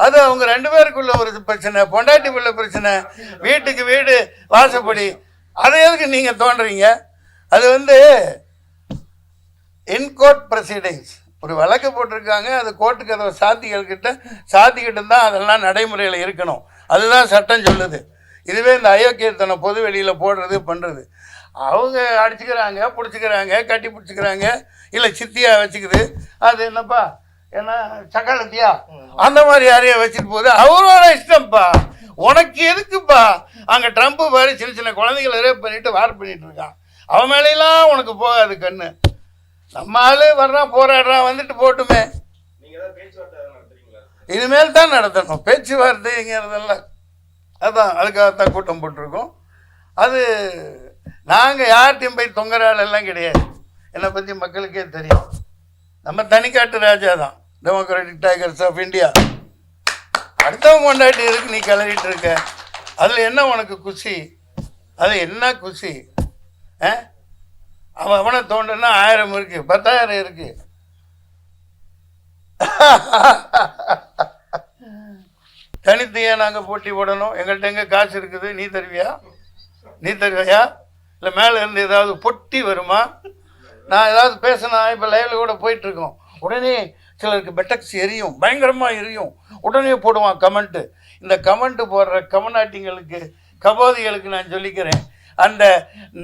அது அவங்க 2 பேருக்குள்ள ஒரு பிரச்சனை, பொண்டாட்டிக்குள்ள பிரச்சனை, வீட்டுக்கு வீடு வாசப்படி. அதை எதுக்கு நீங்கள் தோன்றீங்க? அது வந்து இன்கோர்ட் ப்ரொசீடிங்ஸ். ஒரு வழக்கு போட்டிருக்காங்க, அது கோர்ட்டுக்கு அதை சாத்திக்கிட்டு தான் அதெல்லாம் நடைமுறையில் இருக்கணும். அதுதான் சட்டம் சொல்லுது. இதுவே இந்த அயோக்கியத்தனம் பொது வெளியில் போடுறது பண்ணுறது, அவங்க அடிச்சுக்கிறாங்க, பிடிச்சிக்கிறாங்க, கட்டி பிடிச்சிக்கிறாங்க, இல்லை சித்தியாக வச்சுக்குது. அது என்னப்பா என்ன சக்காலத்தியா அந்த மாதிரி யாரையா வச்சுட்டு போகுது, அவரோட இஷ்டம்ப்பா. உனக்கு எதுக்குப்பா? அங்கே ட்ரம்ப்பு பாரு சின்ன சின்ன குழந்தைகளை ரேப் பண்ணிட்டு வார் பண்ணிட்டு இருக்கான். அவன் மேலையெல்லாம் உனக்கு போகாது கண்ணு. நம்ம ஆளு வர்றான், போராடுறான், வந்துட்டு போட்டுமே. இனிமேல் தான் நடத்தணும் பேச்சுவார்த்தைங்கிறதெல்லாம். அதான் அதுக்காகத்தான் கூட்டம் போட்டிருக்கோம். அது நாங்கள் யார்கிட்டையும் போய் தொங்குற எல்லாம் கிடையாது. என்னை பற்றி மக்களுக்கே தெரியும். நம்ம தனிக்காட்டு ராஜா தான், டெமோக்ராட்டிக் டைகர்ஸ் ஆஃப் இந்தியா. அடுத்தவங்க கொண்டாட்டி இருக்கு நீ கிளறிட்டு இருக்க. அதில் என்ன உனக்கு குஷி? அது என்ன குஷி? அவனை தோண்டனா 1000 இருக்கு, 10,000 இருக்கு. தனித்தையா நாங்கள் போட்டி போடணும்? எங்கள்கிட்ட எங்கே காசு இருக்குது? நீ தருவியா? இல்லை மேலே இருந்து ஏதாவது பொட்டி வருமா? நான் ஏதாவது பேசினா, இப்போ லைவில் கூட போயிட்டுருக்கோம், உடனே சிலருக்கு பெட்டக்ஸ் எரியும், பயங்கரமாக எரியும், உடனே போடுவான் கமெண்ட்டு. இந்த கமெண்ட்டு போடுற கமநாட்டிங்களுக்கு, கபோதிகளுக்கு நான் சொல்லிக்கிறேன், அந்த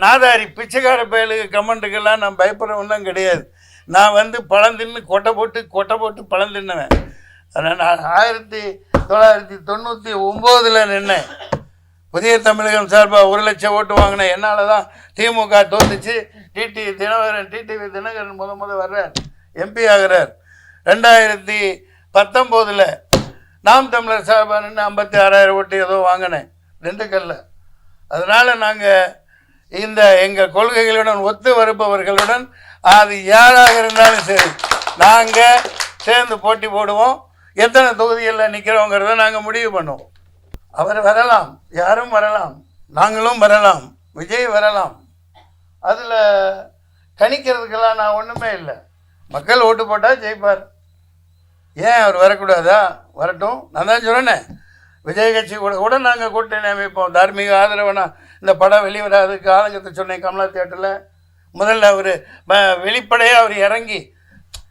நாதாரி பிச்சைக்கார பயலுக்கு கமெண்ட்டுக்கெல்லாம் நான் பயப்படுறவன்லாம் கிடையாது. நான் வந்து பழம் தின்னு கொட்டை போட்டு பழம் தின்னுவேன். நான் 1999 நின்னேன். புதிய தமிழகம் சார்பாக 1 லட்சம் ஓட்டு வாங்கினேன். என்னால் தான் திமுக தோத்துச்சு. டிடிவி தினகரன் முத வர்றார், எம்பி ஆகிறார். 2019 நாம் தமிழர் சார்பாக நின்று 56,000 ஓட்டு ஏதோ வாங்கினேன் திண்டுக்கல்ல. அதனால் நாங்கள் இந்த எங்கள் கொள்கைகளுடன் ஒத்து வருபவர்களுடன் அது யாராக இருந்தாலும் சரி நாங்கள் சேர்ந்து போட்டி போடுவோம். எத்தனை தொகுதிகளில் நிற்கிறோங்கிறத நாங்கள் முடிவு பண்ணுவோம். அவர் வரலாம், யாரும் வரலாம், நாங்களும் வரலாம், விஜய் வரலாம். அதில் கணிக்கிறதுக்கெல்லாம் நான் ஒன்றுமே இல்லை. மக்கள் ஓட்டு போட்டால் ஜெயிப்பார். ஏன் அவர் வரக்கூடாதா? வரட்டும். நான் தான் சொல்கிறேனே, விஜய் கட்சி கூட நாங்கள் கூட்டணி அமைப்போம். தார்மீக ஆதரவுனா இந்த படம் வெளிவராதுக்கு ஆதங்கத்தை சொன்னேன். கமலா தியேட்டரில் முதல்ல அவர்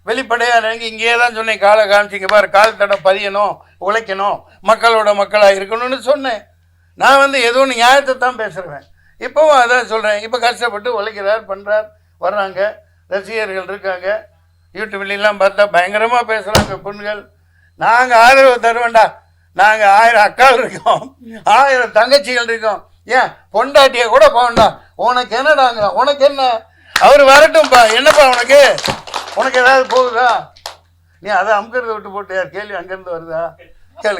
வெளிப்படையாக இங்கேயே தான் சொன்னேன். காலை காமிச்சிங்க பாரு, கால் தடம் பதியணும், உழைக்கணும், மக்களாக இருக்கணும்னு சொன்னேன். நான் வந்து ஏதோ ஒன்று நியாயத்தை தான் பேசுகிறேன். இப்போவும் அதான் சொல்கிறேன். இப்போ கஷ்டப்பட்டு உழைக்கிறார், பண்ணுறார், வர்றாங்க, ரசிகர்கள் இருக்காங்க. யூடியூப்லாம் பார்த்தா பயங்கரமாக பேசுகிறாங்க பெண்கள். நாங்கள் ஆதரவு தருவேண்டா. நாங்கள் 1000 அக்கால் இருக்கோம், 1000 தங்கச்சிகள் இருக்கோம். ஏன் பொண்டாட்டியை கூட போகண்டா. உனக்கு என்னடாங்க? உனக்கு என்ன? அவர் வரட்டும்ப்பா. என்னப்பா உனக்கு ஏதாவது போகுதா? நீ அதை அமுக்கிறத விட்டு போட்டு யார் கேள்வி அங்கேருந்து வருதா? கேளு.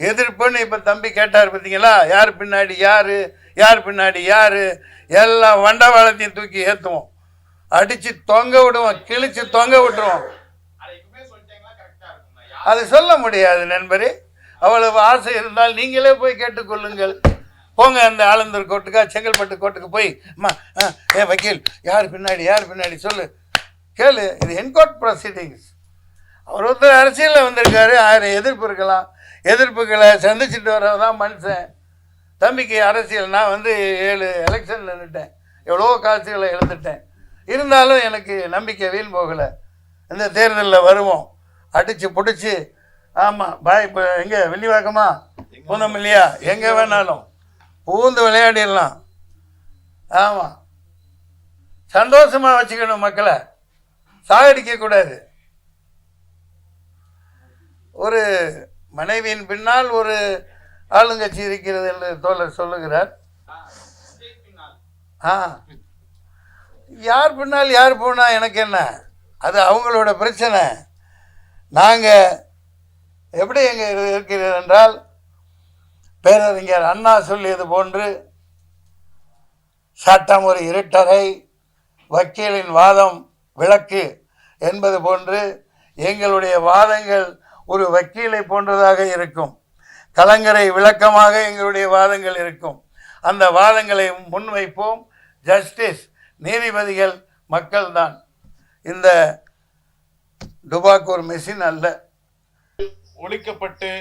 எதிர்ப்புன்னு இப்போ தம்பி கேட்டார் பார்த்தீங்களா? யார் பின்னாடி யார் எல்லாம் வண்டவாளத்தையும் தூக்கி ஏற்றுவோம், அடித்து தொங்க விடுவோம், கிழிச்சு தொங்க விட்டுருவோம். அது சொல்ல முடியாது நண்பரே. அவ்வளவு ஆசை இருந்தால் நீங்களே போய் கேட்டுக்கொள்ளுங்கள். போங்க அந்த ஆலந்தூர் கோர்ட்டுக்கா செங்கல்பட்டு கோர்ட்டுக்கு போய், அம்மா வக்கீல் யார் பின்னாடி சொல்லு, கேளு. இது என்கோர்ட் ப்ரொசீடிங்ஸ். அவர் ஒருத்தர் அரசியலில் வந்திருக்காரு. 1000 எதிர்ப்பு இருக்கலாம். எதிர்ப்புகளை சந்திச்சுட்டு வரதான் மனுஷன். தம்பிக்கு அரசியல். நான் வந்து 7 எலெக்ஷன் நின்றுட்டேன், எவ்வளோ காட்சிகளை இழந்துட்டேன். இருந்தாலும் எனக்கு நம்பிக்கை வீண் போகலை. இந்த தேர்தலில் வருவோம், அடித்து பிடிச்சி. ஆமாம் பாய். இப்போ எங்கே வெள்ளிவாக்கமா பூந்தம் இல்லையா, எங்கே வேணாலும் பூந்து விளையாடிடலாம். ஆமாம், சந்தோஷமாக வச்சுக்கணும் மக்களை, சாகடிக்கக்கூடாது. ஒரு மனைவியின் பின்னால் ஒரு ஆளுங்கட்சி இருக்கிறது என்று தோழர் சொல்லுகிறார். யார் பின்னால் யார் போனால் எனக்கு என்ன? அது அவங்களோட பிரச்சனை. நாங்கள் எப்படி எங்கே இருக்கிறது என்றால், பேரறிஞர் அண்ணா சொல்லியது போன்று சட்டம் ஒரு இருட்டறை, வக்கீலின் வாதம் விளக்கு என்பது போன்று எங்களுடைய வாதங்கள் ஒரு வக்கீலை போன்றதாக இருக்கும். கலங்கரை விளக்கமாக எங்களுடைய வாதங்கள் இருக்கும். அந்த வாதங்களை முன்வைப்போம். ஜஸ்டிஸ், நீதிபதிகள் மக்கள்தான். இந்த டுபாக்கூர் மெஷின் அல்ல. ஒழிக்கப்பட்டு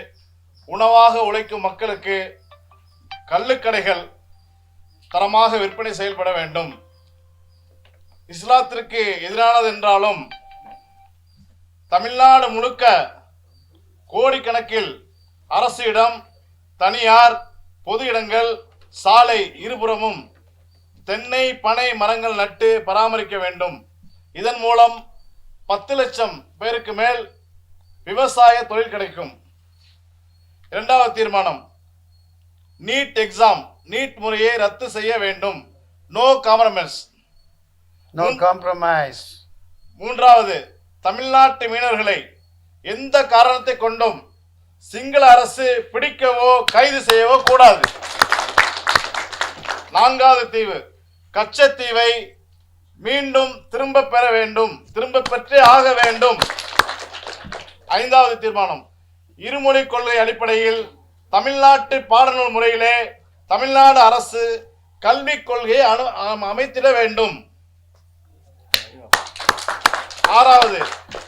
உணவாக உழைக்கும் மக்களுக்கு கள்ளுக்கடைகள் தரமாக விற்பனை செயல்பட வேண்டும். இஸ்லாத்திற்கு எதிரானது என்றாலும் தமிழ்நாடு முழுக்க கோடிக்கணக்கில் அரசு இடம், தனியார் பொது இடங்கள், சாலை இருபுறமும் தென்னை பனை மரங்கள் நட்டு பராமரிக்க வேண்டும். இதன் மூலம் 10 லட்சம் பேருக்கு மேல் விவசாய தொழில் கிடைக்கும். இரண்டாவது தீர்மானம், நீட் எக்ஸாம், நீட் முறையை ரத்து செய்ய வேண்டும். No compromise. மூன்றாவது, தமிழ்நாட்டு மீனவர்களை எந்த காரணத்தை கொண்டும் சிங்கள அரசு பிடிக்கவோ கைது செய்யவோ கூடாது. நான்காவது தீவு, கச்சத்தீவை மீண்டும் திரும்ப பெற வேண்டும், திரும்ப பெற்றே ஆக வேண்டும். ஐந்தாவது தீர்மானம், இருமொழி கொள்கை அடிப்படையில் தமிழ்நாட்டு பாடநூல் முறையிலே தமிழ்நாடு அரசு கல்விக் கொள்கையை அமைத்திட வேண்டும். ஆறாவது,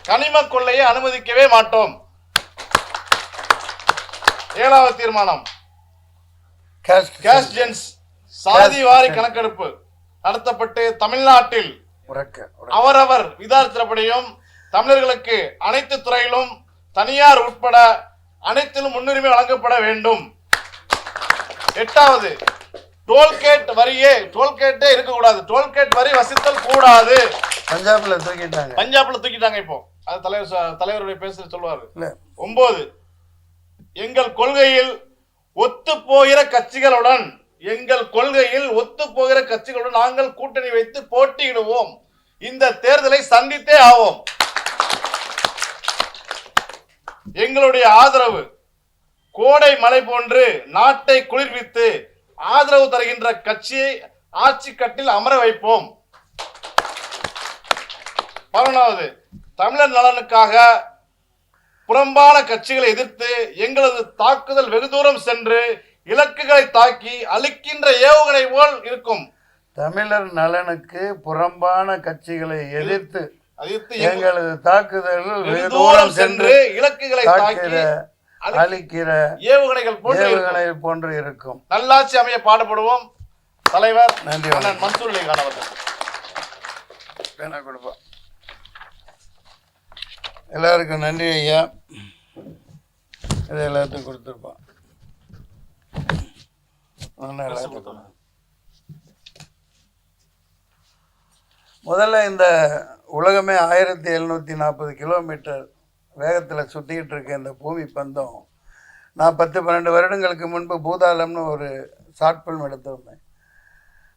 கனிம கொள்ளையை அனுமதிக்கவே மாட்டோம். ஏழாவது தீர்மானம், கேஸ்ட் சாதி வாரி கணக்கெடுப்பு நடத்தப்பட்டு தமிழ்நாட்டில் அவரவர் விதார்த்தப்படியும் தமிழர்களுக்கு அனைத்து துறையிலும் தனியார் உட்பட அனைத்திலும் முன்னுரிமை வழங்கப்பட வேண்டும். எட்டாவது, டோல்கேட்டே இருக்கக்கூடாது. டோல்கேட் வரி வசித்தல் கூடாது. பஞ்சாப்ல தூக்கிட்டாங்க இப்போ. அது தலைவருடைய பேச சொல்லுவாரு. 9, எங்கள் கொள்கையில் ஒத்து போகிற கட்சிகளுடன் நாங்கள் கூட்டணி வைத்து போட்டியிடுவோம். இந்த தேர்தலை சந்தித்தே ஆவோம். எங்களுடைய ஆதரவு கோடை மலை போன்று நாட்டை குளிர்வித்து ஆதரவு தருகின்ற கட்சியை ஆட்சி கட்டில் அமர வைப்போம். 11வது, தமிழர் நலனுக்காக புறம்பான கட்சிகளை எதிர்த்து எங்களது தாக்குதல் வெகு தூரம் சென்று இலக்குகளை தாக்கி அழிக்கின்ற ஏவுகணை போல் இருக்கும். தமிழர் நலனுக்கு புறம்பான கட்சிகளை எதிர்த்து எங்களது தாக்குதல்கள் வெகு தூரம் சென்று இலக்குகளை தாக்கி அழிக்கிற ஏவுகணைகள் போன்று இருக்கும். நல்லாட்சி அமைய பாடுபடுவோம். தலைவர் நன்றி. மன்சூர் அலிகான் அவர்கள் கொடுப்போம். எல்லாருக்கும் நன்றி ஐயா. இதை எல்லாத்துக்கும் கொடுத்துருப்பான். முதல்ல இந்த உலகமே 1740 கிலோமீட்டர் வேகத்தில் சுற்றிக்கிட்டு இருக்க இந்த பூமி பந்தம், நான் 10-12 வருடங்களுக்கு முன்பு பூதாளம்னு ஒரு ஷார்ட் ஃபில்ம் எடுத்திருந்தேன்.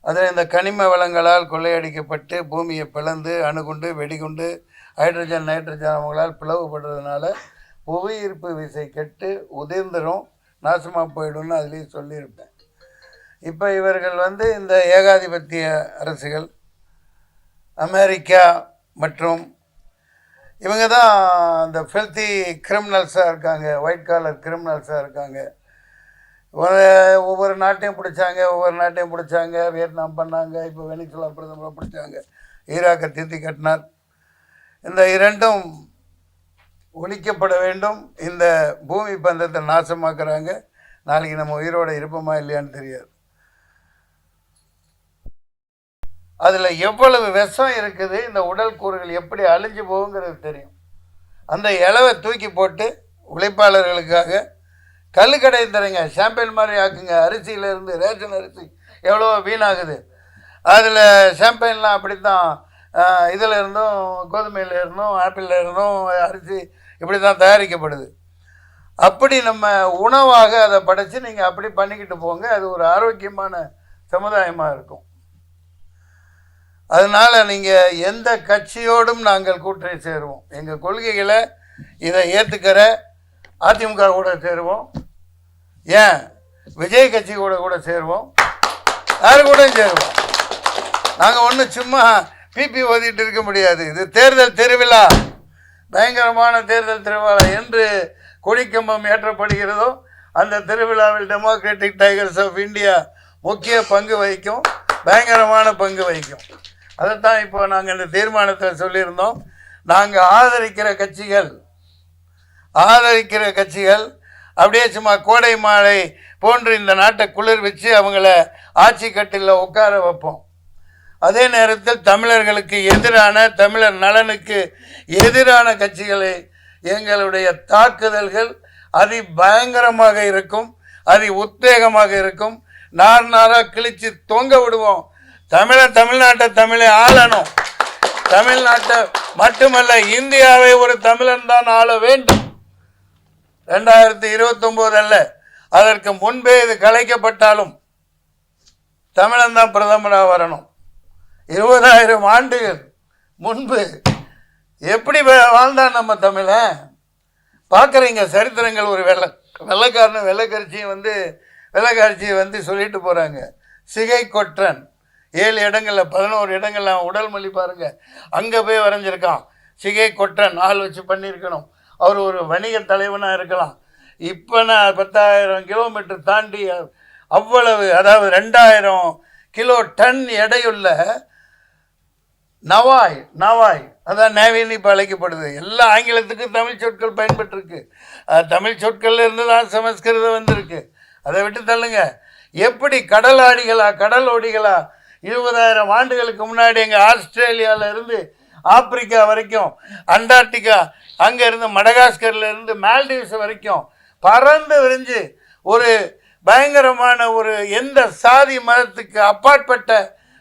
அதில் இந்த கனிம வளங்களால் கொள்ளையடிக்கப்பட்டு பூமியை பிளந்து அணுகுண்டு வெடிகுண்டு ஹைட்ரஜன் நைட்ரஜன் அவங்களால் பிளவுபடுறதுனால புவியீர்ப்பு விசை கெட்டு உதிர்ந்துடும், நாசமாக போயிடும்னு அதுலேயும் சொல்லியிருப்பேன். இப்போ இவர்கள் இந்த ஏகாதிபத்திய அரசுகள் அமெரிக்கா மற்றும் இவங்க தான் அந்த ஃபில்த்தி கிரிமினல்ஸாக இருக்காங்க, ஒயிட் காலர் கிரிமினல்ஸாக இருக்காங்க. ஒவ்வொரு நாட்டையும் பிடிச்சாங்க. வியட்நாம் பண்ணாங்க, இப்போ வெனிசுலா பிரதமரை பிடிச்சாங்க, ஈராக்கை திருத்தி கட்டினார். இந்த இரண்டும் ஒழிக்கப்பட வேண்டும். இந்த பூமி பந்தத்தை நாசமாக்குறாங்க. நாளைக்கு நம்ம உயிரோடு இருப்போமா இல்லையான்னு தெரியாது. அதில் எவ்வளவு விஷம் இருக்குது, இந்த உடல் கூறுகள் எப்படி அழிஞ்சு போகுங்கிறது தெரியும். அந்த இலவை தூக்கி போட்டு உழைப்பாளர்களுக்காக கல்லுக்கடை தரங்க, ஷாம்பெயின் மாதிரி ஆக்குங்க. அரிசியிலேருந்து ரேஷன் அரிசி எவ்வளோ வீணாகுது. அதில் ஷாம்பெயின்லாம் அப்படித்தான், இதில் இருந்தும் கோதுமையில் இருந்தும் ஆப்பிளில் இருந்தும் அரிசி இப்படி தான் தயாரிக்கப்படுது. அப்படி நம்ம உணவாக அதை படைச்சி நீங்கள் அப்படி பண்ணிக்கிட்டு போங்க. அது ஒரு ஆரோக்கியமான சமுதாயமாக இருக்கும். அதனால் நீங்கள் எந்த கட்சியோடும் நாங்கள் கூட்டணி சேருவோம். எங்கள் கொள்கைகளை இதை ஏற்றுக்கிற அதிமுக கூட சேருவோம், ஏன் விஜய் கட்சி கூட சேருவோம், யாரு கூட சேருவோம். நாங்கள் ஒன்றும் சும்மா பிபி ஓதிட்டு இருக்க முடியாது. இது தேர்தல் திருவிழா, பயங்கரமான தேர்தல் திருவிழா. என்று கொடிக்கம்பம் ஏற்றப்படுகிறதோ அந்த திருவிழாவில் டெமோக்ராட்டிக் டைகர்ஸ் ஆஃப் இந்தியா முக்கிய பங்கு வகிக்கும், பயங்கரமான பங்கு வகிக்கும். அதைத்தான் இப்போ நாங்கள் இந்த தீர்மானத்தில் சொல்லியிருந்தோம். நாங்கள் ஆதரிக்கிற கட்சிகள் ஆதரிக்கிற கட்சிகள் அப்படியே சும்மா கோடை மாலை போன்று இந்த நாட்டை குளிர் வச்சு அவங்கள ஆட்சி கட்டில் உட்கார வைப்போம். அதே நேரத்தில் தமிழர்களுக்கு எதிரான, தமிழர் நலனுக்கு எதிரான கட்சிகளை எங்களுடைய தாக்குதல்கள் அதி பயங்கரமாக இருக்கும், அதி உத்வேகமாக இருக்கும். நார் நாராக கிழிச்சு தொங்க விடுவோம். தமிழ்நாட்டை தமிழை ஆளணும். தமிழ்நாட்டை மட்டுமல்ல, இந்தியாவை ஒரு தமிழன் தான் ஆள வேண்டும். 2029 அல்ல, அதற்கு முன்பே இது கலைக்கப்பட்டாலும் தமிழன் தான் பிரதமராக வரணும். 20,000 ஆண்டுகள் முன்பு எப்படி வாழ்ந்தான் நம்ம தமிழன்? பார்க்குறீங்க சரித்திரங்கள். ஒரு வெள்ளைக்காரனும் வெள்ளைக்காட்சியை வந்து சொல்லிட்டு போகிறாங்க. சிகை கொற்றன் 7 இடங்களில் 11 இடங்கள்ல அவன் உடல் மொழி பாருங்க, அங்கே போய் வரைஞ்சிருக்கான். சிகை கொற்றன் ஆள் வச்சு பண்ணியிருக்கணும். அவர் ஒரு வணிக தலைவனாக இருக்கலாம். இப்போ நான் 10,000 கிலோமீட்டர் தாண்டி அவ்வளவு, அதாவது 2,000 கிலோ டன் எடையுள்ள நவாய் அதான் நேவின்னு இப்போ அழைக்கப்படுது. எல்லா ஆங்கிலத்துக்கும் தமிழ் சொற்கள் பயன்பட்டுருக்கு. தமிழ் சொற்கள்ல இருந்து தான் சமஸ்கிருதம் வந்திருக்கு. அதை விட்டு தள்ளுங்க. எப்படி கடலோடிகளா 20,000 ஆண்டுகளுக்கு முன்னாடி எங்கள் ஆஸ்திரேலியாவில் இருந்து ஆப்பிரிக்கா வரைக்கும், அண்டார்டிகா, அங்கே இருந்து மடகாஸ்கரில் இருந்து மால்டீவ்ஸ் வரைக்கும் பறந்து விரிஞ்சு ஒரு பயங்கரமான ஒரு எந்த சாதி மதத்துக்கு அப்பாற்பட்ட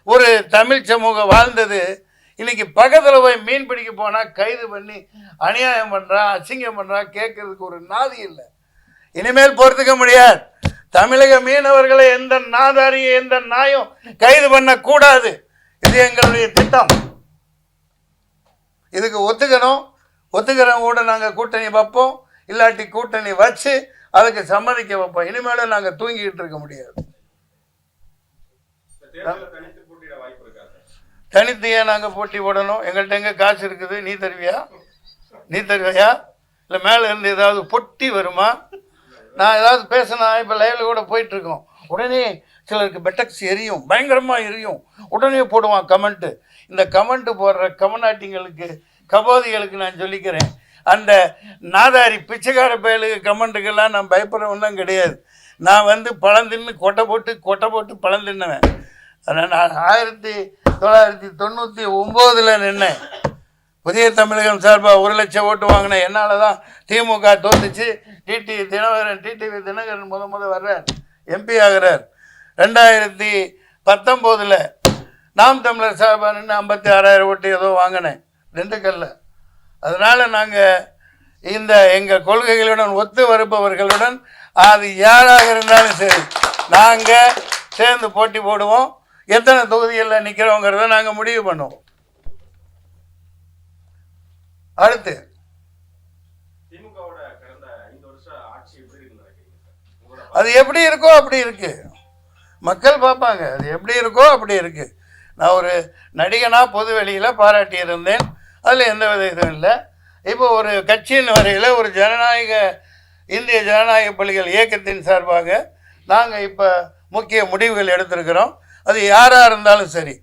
ஒரு தமிழ் சமூகம் வாழ்ந்தது. இன்னைக்கு பக்கத்தில் போய் மீன் பிடிக்க போனால் கைது பண்ணி அநியாயம் பண்ணுறான், அசிங்கம் பண்ணுறான். கேட்கறதுக்கு ஒரு நாதி இல்லை. இனிமேல் பொறுத்துக்க முடியாது. தமிழக மீனவர்களை எந்த நாதாரியும் எந்த நாயும் கைது பண்ணக்கூடாது. இது எங்களுடைய திட்டம். இதுக்கு ஒத்துக்கிறவங்க கூட நாங்கள் கூட்டணி வைப்போம், இல்லாட்டி கூட்டணி வச்சு அதுக்கு சம்மதிக்க வைப்போம். இனிமேலும் நாங்கள் தூங்கிக்கிட்டு இருக்க முடியாது. தனித்தையே நாங்கள் போட்டி போடணும். எங்கள்கிட்ட எங்கே காசு இருக்குது? நீ தருவியா? இல்லை மேலே இருந்து ஏதாவது பொட்டி வருமா? நான் ஏதாவது பேசினா, இப்போ லைவில் கூட போயிட்டுருக்கோம், உடனே சிலருக்கு பெட்டக்ஸ் எரியும், பயங்கரமாக எரியும், உடனே போடுவான் கமெண்ட்டு. இந்த கமெண்ட்டு போடுற கமநாட்டிங்களுக்கு, கபோதிகளுக்கு நான் சொல்லிக்கிறேன், அந்த நாதாரி பிச்சைக்கார பயலுக்கு கமெண்ட்டுக்கெல்லாம் நான் பயப்படுறவன்லாம் கிடையாது. நான் வந்து பழம் தின்னு கொட்டை போட்டு பழம் தின்னுவேன். நான் 1999 நின்னேன். புதிய தமிழகம் சார்பாக 1 லட்சம் ஓட்டு வாங்கினேன். என்னால் தான் திமுக தோத்துச்சு. டிடிவி தினகரன் முத வர்றார், எம்பி ஆகிறார். 2019 நாம் தமிழர் சார்பாக நின்று 56,000 ஓட்டு ஏதோ வாங்கினேன் திண்டுக்கல்ல. அதனால் நாங்கள் இந்த எங்கள் கொள்கைகளுடன் ஒத்து வருபவர்களுடன் அது யாராக இருந்தாலும் சரி நாங்கள் சேர்ந்து போட்டி போடுவோம். எத்தனை தொகுதிகளில் நிற்கிறோங்கிறத நாங்கள் முடிவு பண்ணுவோம். அடுத்து அது எப்படி இருக்கோ அப்படி இருக்கு. மக்கள் பார்ப்பாங்க. அது எப்படி இருக்கோ அப்படி இருக்கு. நான் ஒரு நடிகனாக பொது வெளியில் பாராட்டியிருந்தேன். அதில் எந்த வித இதுவும் இல்லை. இப்போ ஒரு கட்சியின் வரையில் ஒரு இந்திய ஜனநாயக பள்ளிகள் இயக்கத்தின் சார்பாக நாங்கள் இப்போ முக்கிய முடிவுகள் எடுத்திருக்கிறோம். அது யாராக இருந்தாலும் சரி,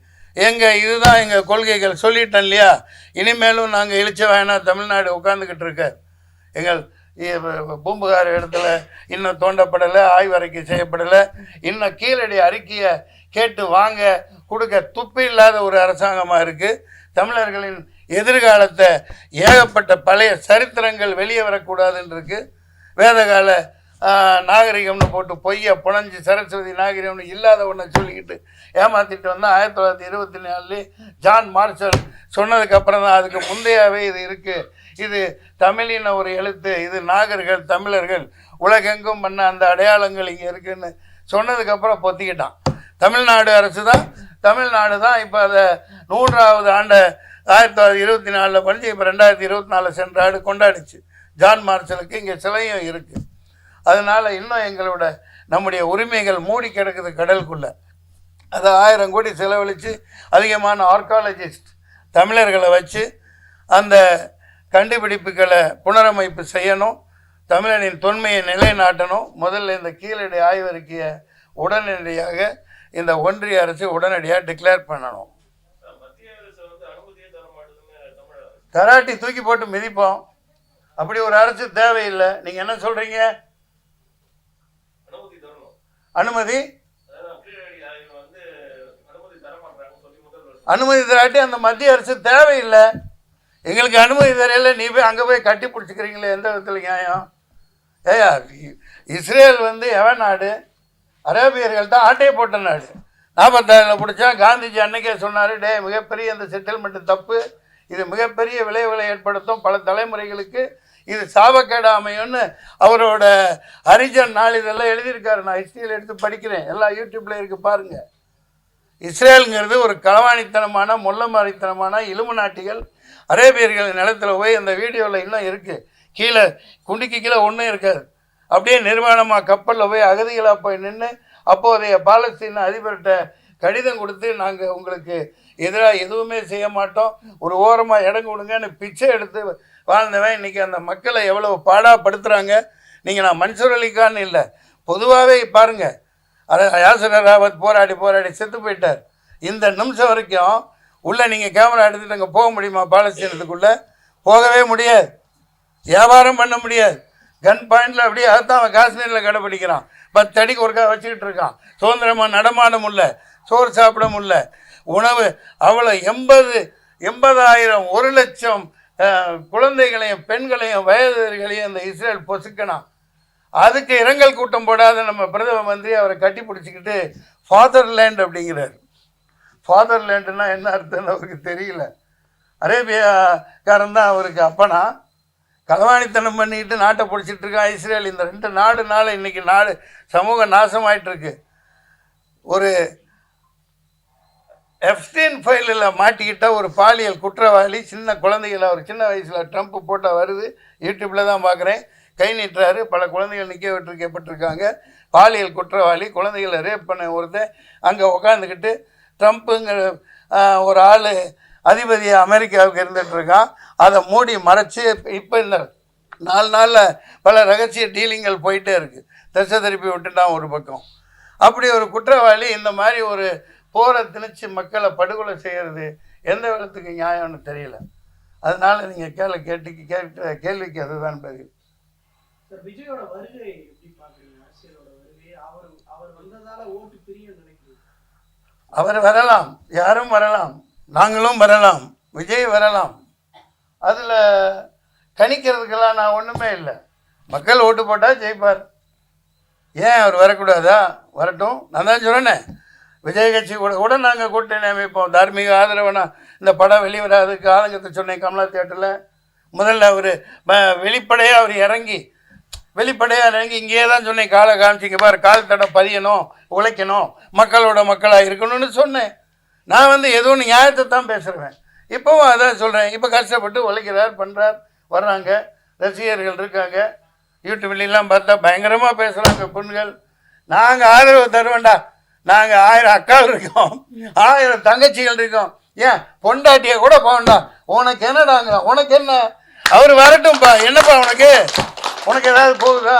இதுதான் எங்கள் கொள்கைகள் சொல்லிட்டேன் இல்லையா. இனிமேலும் நாங்கள் இழிச்ச வேணாம் தமிழ்நாடு உட்காந்துக்கிட்டு இருக்கார். எங்கள் பூம்புகார் இடத்துல இன்னும் தோண்டப்படலை, ஆய்வறிக்கை செய்யப்படலை. இன்னும் கீழடி அறிக்கையை கேட்டு வாங்க கொடுக்க துப்பு இல்லாத ஒரு அரசாங்கமாக இருக்குது. தமிழர்களின் எதிர்காலத்தை ஏகப்பட்ட பழைய சரித்திரங்கள் வெளியே வரக்கூடாதுன்னு இருக்குது. வேதகால நாகரிகம்னு போட்டு பொய்யை புனைஞ்சி சரஸ்வதி நாகரிகம்னு இல்லாத ஒன்றை சொல்லிக்கிட்டு ஏமாற்றிட்டு வந்தால் 1924 ஜான் மார்ஷல் சொன்னதுக்கப்புறம் தான், அதுக்கு முந்தையாவே இது இருக்குது. இது தமிழின ஒரு எழுத்து, இது நாகர்கள் தமிழர்கள் உலகெங்கும் பண்ண அந்த அடையாளங்கள் இங்கே இருக்குதுன்னு சொன்னதுக்கப்புறம் பொத்திக்கிட்டான். தமிழ்நாடு அரசு தான், தமிழ்நாடு தான் இப்போ அதை 100வது ஆண்டை 1924 படித்து இப்போ 2024 சென்ற ஆண்டு கொண்டாடிச்சு. ஜான் மார்ஷலுக்கு இங்கே சிலையும் இருக்குது. அதனால் இன்னும் நம்முடைய உரிமைகள் மூடி கிடக்குது கடலுக்குள்ளே. அதை 1000 கோடி செலவழித்து அதிகமான ஆர்காலஜிஸ்ட் தமிழர்களை வச்சு அந்த கண்டுபிடிப்புகளை புனரமைப்பு செய்யணும். தமிழனின் தொன்மையை நிலைநாட்டணும். முதல்ல இந்த கீழடி ஆய்வறிக்கையை உடனடியாக இந்த ஒன்றிய அரசு உடனடியாக டிக்ளேர் பண்ணணும். தராட்டி தூக்கி போட்டு மிதிப்போம். அப்படி ஒரு அரசு தேவையில்லை. நீங்கள் என்ன சொல்கிறீங்க? அனுமதி தராட்டி அந்த மத்திய அரசு தேவையில்லை. எங்களுக்கு அனுமதி தரையில நீ போய் அங்கே போய் கட்டி பிடிச்சிக்கிறீங்களே, எந்த விதத்தில் நியாயம்? ஏயா, இஸ்ரேல் எவன் நாடு? அரேபியர்கள் தான் ஆட்டையை போட்ட நாடு. 47 பிடிச்சா காந்திஜி அன்னைக்கே சொன்னார், டே மிகப்பெரிய இந்த செட்டில்மெண்ட் தப்பு, இது மிகப்பெரிய விளைவுகளை ஏற்படுத்தும், பல தலைமுறைகளுக்கு இது சாபக்கேடு அமையும்னு அவரோட ஹரிஜன் நாளிதெல்லாம் எழுதியிருக்காரு. நான் ஹிஸ்ட்ரியில் எடுத்து படிக்கிறேன், எல்லா யூடியூப்ல இருக்கு பாருங்க. இஸ்ரேலுங்கிறது ஒரு களவாணித்தனமான மொல்லமாரித்தனமான இலுமினாட்டிகள் அரேபியர்கள் நிலத்தில் போய் அந்த வீடியோவில் இன்னும் இருக்குது. கீழே குண்டிக்கு கீழே ஒன்றும் இருக்காது. அப்படியே நிர்வாணமாக கப்பலில் போய் அகதிகளாக போய் நின்று அப்போதைய பாலஸ்தீன அதிபர்கிட்ட கடிதம் கொடுத்து, நாங்கள் உங்களுக்கு எதிராக எதுவுமே செய்ய மாட்டோம், ஒரு ஓரமாக இடம் கொடுங்கன்னு பிச்சை எடுத்து வாழ்ந்தவன் இன்றைக்கி அந்த மக்களை எவ்வளோ பாடாப்படுத்துகிறாங்க. நீங்கள் நான் மன்சூர் அலிகான் இல்லை, பொதுவாகவே பாருங்கள். யாசர் ராவத் போராடி செத்து போயிட்டார். இந்த நிமிஷம் வரைக்கும் உள்ளே நீங்கள் கேமரா எடுத்துகிட்டு அங்கே போக முடியுமா? பாலஸ்தீனத்துக்குள்ளே போகவே முடியாது, வியாபாரம் பண்ண முடியாது. கன் பாயிண்டில் அப்படியே அதுதான் அவன் காஷ்மீரில் கடைப்பிடிக்கிறான். 10 அடிக்கு ஒருக்கா வச்சுக்கிட்டு இருக்கான். சுதந்திரமாக நடமாட முடியல, சோறு சாப்பிட முடியல, உணவு அவ்வளோ 80,000 1 லட்சம் குழந்தைகளையும் பெண்களையும் வயதுகளையும் இந்த இஸ்ரேல் பொசுக்கணும். அதுக்கு இரங்கல் கூட்டம் போடாத நம்ம பிரதம மந்திரி அவரை கட்டி பிடிச்சிக்கிட்டு ஃபாதர்லேண்ட் அப்படிங்கிறார். ஃபாதர்லேண்டுன்னா என்ன அர்த்தம்னு அவருக்கு தெரியல. அரேபியாக்காரன் தான் அவருக்கு அப்பனா. களவாணித்தனம் பண்ணிக்கிட்டு நாட்டை பிடிச்சிட்டு இருக்கான் இஸ்ரேல். இந்த 2 நாடுனால இன்றைக்கி நாடு சமூக நாசமாயிட்டிருக்கு. ஒரு எப்ஸ்டீன் ஃபைலில் மாட்டிக்கிட்ட ஒரு பாலியல் குற்றவாளி, சின்ன குழந்தைகள், அவர் சின்ன வயசில் ட்ரம்ப் போட்டால் வருது, யூடியூப்பில் தான் பார்க்குறேன், கை நீட்டுறாரு. பல குழந்தைகள் நிற்க விட்டுருக்கப்பட்டிருக்காங்க. பாலியல் குற்றவாளி, குழந்தைகளை ரேப் பண்ண ஒருத்தன் அங்கே உட்காந்துக்கிட்டு ட்ரம்ப்புங்கிற ஒரு ஆள் அதிபதியாக அமெரிக்காவுக்கு இருந்துகிட்ருக்கான். அதை மூடி மறைச்சி இப்போ இந்த 4 நாளில் பல ரகசிய டீலிங்கள் போயிட்டே இருக்குது. திசை திருப்பி விட்டுட்டான் ஒரு பக்கம். அப்படி ஒரு குற்றவாளி இந்த மாதிரி ஒரு போரை திணிச்சு மக்களை படுகொலை செய்கிறது எந்த விதத்துக்கு நியாயம்னு தெரியல. அதனால நீங்கள் கேட்ட கேள்விக்கு அதுதான் பதில். விஜயோட வருகை எப்படி பாக்குறீங்க? அரசியலோட வருகை, அவர் வந்ததால ஓட்டு பிரியும் நினைக்கிறீங்க? அவர் வரலாம், யாரும் வரலாம், நாங்களும் வரலாம், விஜய் வரலாம். அதில் கணிக்கிறதுக்கெல்லாம் நான் ஒன்றுமே இல்லை. மக்கள் ஓட்டு போட்டால் ஜெயிப்பார். ஏன் அவர் வரக்கூடாதா? வரட்டும். நான் தான் சொல்கிறேனே, விஜய் கட்சி கூட நாங்கள் கூட்டணி அமைப்போம். தார்மீக ஆதரவுனா இந்த படம் வெளிவராதுக்கு ஆதங்கத்தை சொன்னேன் கமலா தியேட்டரில். முதல்ல அவர் வெளிப்படையாக அவர் வெளிப்படையாக இங்கேயே தான் சொன்னேன், காலை காமிச்சிங்க பாரு, கால் தடம் பதியணும், உழைக்கணும், மக்களோட மக்களாக இருக்கணும்னு சொன்னேன். நான் எதுவும் நியாயத்தை தான் பேசுகிறேன். இப்போவும் அதான் சொல்கிறேன். இப்போ கஷ்டப்பட்டு உழைக்கிறார், பண்ணுறார், வர்றாங்க, ரசிகர்கள் இருக்காங்க. யூடியூப்லாம் பார்த்தா பயங்கரமாக பேசுகிறாங்க பெண்கள். நாங்கள் ஆதரவு தருவேண்டா, நாங்கள் 1000 அக்கால் இருக்கோம், 1000 தங்கச்சிகள் இருக்கோம். ஏன் பொண்டாட்டியை கூட போகண்டா, உனக்கு என்னடாங்க, உனக்கு என்ன, அவர் வரட்டும்ப்பா, என்னப்பா உனக்கு ஏதாவது போகுதா?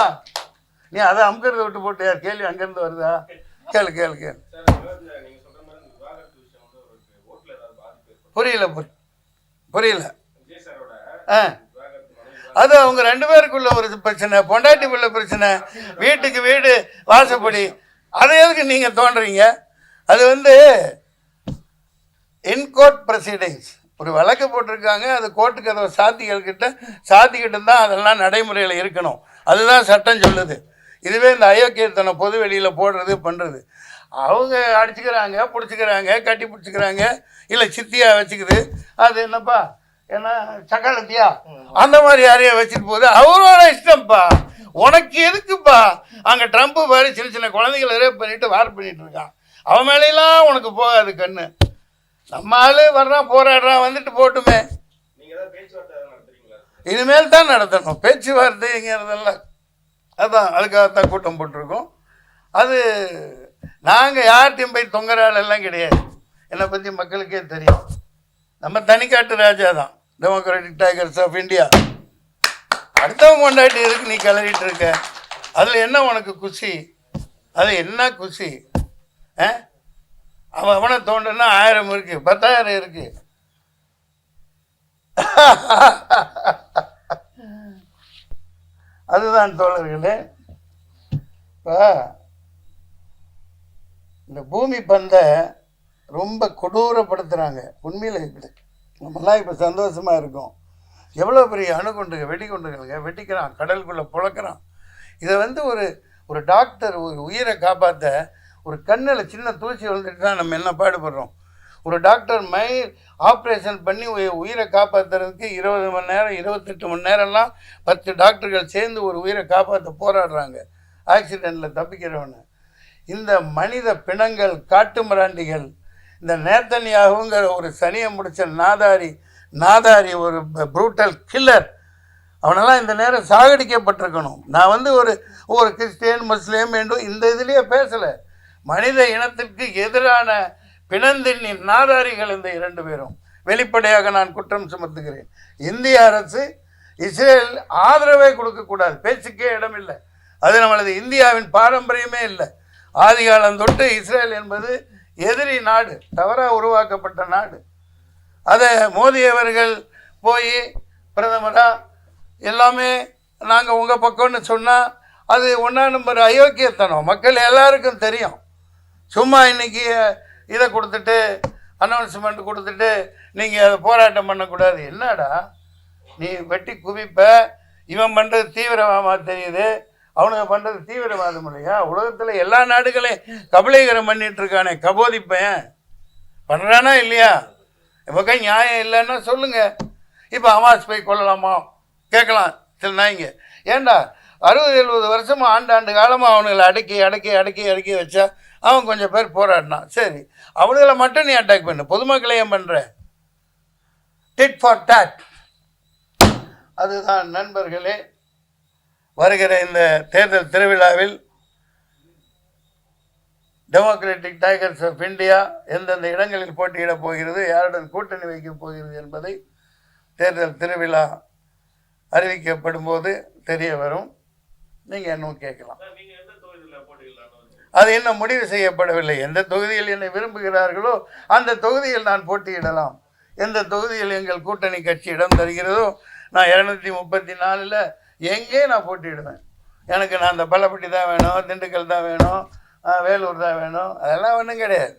நீ அதை அமுக்கிறத விட்டு போட்டு யார் கேள்வி அங்கேருந்து வருதா? கேளு. புரியல. அது அவங்க 2 பேருக்குள்ள ஒரு பிரச்சனை, பொண்டாட்டி பிள்ளை பிரச்சனை, வீட்டுக்கு வீடு வாசப்படி. அதை எதுக்கு நீங்கள் தோன்றீங்க? அது இன்கோர்ட் ப்ரொசீடிங்ஸ், ஒரு வழக்கு போட்டிருக்காங்க. அது கோர்ட்டுக்கு அதை சாத்திக்கிட்டு தான் அதெல்லாம் நடைமுறையில் இருக்கணும். அதுதான் சட்டம் சொல்லுது. இதுவே இந்த அயோக்கியத்தனை பொது வெளியில் போடுறது பண்ணுறது, அவங்க அடிச்சுக்கிறாங்க, பிடிச்சிக்கிறாங்க, கட்டி பிடிச்சிக்கிறாங்க, இல்லை சித்தியாக வச்சுக்குது. அது என்னப்பா, ஏன்னா சக்காலத்தியா அந்த மாதிரி யாரையா வச்சுட்டு போகுது, அவரோட இஷ்டம்ப்பா. உனக்கு எதுக்குப்பா? அங்கே ட்ரம்ப்பு பாரு சின்ன குழந்தைகளை ரேப் பண்ணிட்டு வார் பண்ணிட்டு இருக்கான். அவன் மேலையெல்லாம் உனக்கு போகாது கண்ணு. நம்ம ஆளு வர்றான், போராடுறான், வந்துட்டு போட்டுமே. இனிமேல் தான் நடத்தணும் பேச்சுவார்த்தைங்கிறதெல்லாம். அதான் அதுக்காகத்தான் கூட்டம் போட்டிருக்கோம். அது நாங்கள் யார்கிட்டையும் போய் தொங்குற எல்லாம் கிடையாது. என்னை பற்றி மக்களுக்கே தெரியும். நம்ம தனிக்காட்டு ராஜா தான், டெமோக்ராட்டிக் டைகர்ஸ் ஆஃப் இந்தியா. அடுத்தவங்க கொண்டாட்டி இருக்கு, நீ கிளறிட்டு இருக்க. அதில் என்ன உனக்கு குஷி? அது என்ன குஷி? அவனை தோண்டுன்னா 1000 இருக்கு, 10,000 இருக்கு. அதுதான் தோழர்களே. இப்போ இந்த பூமி பந்தை ரொம்ப கொடூரப்படுத்துகிறாங்க. உண்மையில் இப்படி நம்மளாம் இப்போ சந்தோஷமாக இருக்கோம். எவ்வளோ பெரிய அணுகுண்டுங்க வெடிகுண்டுகளுங்க வெடிக்கிறான், கடலுக்குள்ளே புழக்கிறான். இதை வந்து ஒரு டாக்டர் ஒரு உயிரை காப்பாற்ற ஒரு கண்ணில் சின்ன தூசி விழுந்துட்டு தான் நம்ம என்ன பாடுபடுறோம். ஒரு டாக்டர் ஆப்ரேஷன் பண்ணி உயிரை காப்பாற்றுறதுக்கு 20 மணி நேரம் 28 மணி நேரம்லாம் 10 டாக்டர்கள் சேர்ந்து ஒரு உயிரை காப்பாற்ற போராடுறாங்க ஆக்சிடெண்ட்டில் தப்பிக்கிறவனு. இந்த மனித பிணங்கள், காட்டு மிராண்டிகள், இந்த நேத்தன்யாகுங்கிற ஒரு சனியை முடித்த நாதாரி ஒரு ப்ரூட்டல் கில்லர், அவனெல்லாம் இந்த நேரம் சாகடிக்கப்பட்டிருக்கணும். நான் வந்து ஒரு கிறிஸ்டியன் முஸ்லீம் என்று இந்த இதுலேயே பேசலை. மனித இனத்திற்கு எதிரான பிணந்தின்னின் நாதாரிகள் இந்த 2 பேரும். வெளிப்படையாக நான் குற்றம் சுமத்துகிறேன். இந்திய அரசு இஸ்ரேல் ஆதரவே கொடுக்கக்கூடாது, பேச்சுக்கே இடமில்லை. அது நம்மளது இந்தியாவின் பாரம்பரியமே இல்லை. ஆதிகாலம் தொட்டு இஸ்ரேல் என்பது எதிரி நாடு, தவறாக உருவாக்கப்பட்ட நாடு. அதை மோடி அவர்கள் போய் பிரதமராக எல்லாமே நாங்கள் உங்கள் பக்கம்னு சொன்னால் அது 1ஆம் நம்பர் அயோக்கியத்தனம். மக்கள் எல்லாருக்கும் தெரியும். சும்மா இன்றைக்கி இதை கொடுத்துட்டு அனௌன்ஸ்மெண்ட் கொடுத்துட்டு நீங்கள் அதை போராட்டம் பண்ணக்கூடாது. என்னடா நீ வெட்டி குவிப்ப, இவன் பண்ணுறது தீவிரவாதமாக தெரியுது, அவனுங்க பண்ணுறது தீவிரவாதம் இல்லையா? உலகத்தில் எல்லா நாடுகளையும் கபலீகரம் பண்ணிகிட்ருக்கானே கபோதிப்பேன் பண்ணுறானா இல்லையா? பக்கம் நியாயம் இல்லைன்னா சொல்லுங்கள். இப்போ ஹமாஸ் போய் கொள்ளலாமா கேட்கலாம் சில நாய்ங்க. ஏண்டா 60-70 வருஷமாக ஆண்டாண்டு காலமாக அவனுங்களை அடக்கி வச்சா அவன் கொஞ்சம் பேர் போராடினான். சரி, அவனுங்களை மட்டும் நீ அட்டாக் பண்ணு, பொதுமக்களை ஏன் பண்ணுற? Did for dot. அதுதான் நண்பர்களே, வருகிற இந்த தேர்தல் திருவிழாவில் டெமோக்ராட்டிக் டைகர்ஸ் ஆஃப் இந்தியா எந்தெந்த இடங்களில் போட்டியிடப் போகிறது, யாருடன் கூட்டணி வைக்கப் போகிறது என்பதை தேர்தல் திருவிழா அறிவிக்கப்படும் போது தெரிய வரும். நீங்கள் இன்னும் கேட்கலாம். அது இன்னும் முடிவு செய்யப்படவில்லை. எந்த தொகுதியில் என்னை விரும்புகிறார்களோ அந்த தொகுதியில் நான் போட்டியிடலாம். எந்த தொகுதியில் எங்கள் கூட்டணி கட்சி இடம் தருகிறதோ நான் 234 எங்கே நான் போட்டியிடுவேன். எனக்கு நான் அந்த பள்ளப்பட்டி தான் வேணும், திண்டுக்கல் தான் வேணும், வேலூர் தான் வேணும், அதெல்லாம் ஒன்றும் கிடையாது.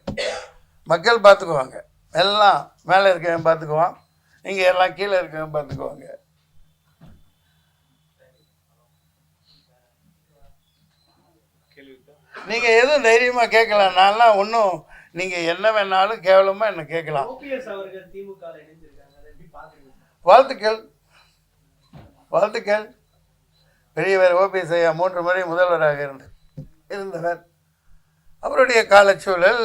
மக்கள் பார்த்துக்குவாங்க. எல்லாம் மேலே இருக்கவன் பார்த்துக்குவான், இங்கே எல்லாம் கீழே இருக்கவன் பார்த்துக்குவாங்க. நீங்கள் எதுவும் தைரியமாக கேட்கலாம். நான்லாம் ஒன்றும் நீங்கள் என்ன வேணாலும் கேவலமாக என்ன கேட்கலாம். வாழ்த்துக்கள். பெரியவர் ஓபிஎஸ் ஐயா 3 முறை முதல்வராக இருந்தவர். அவருடைய காலச்சூழல்,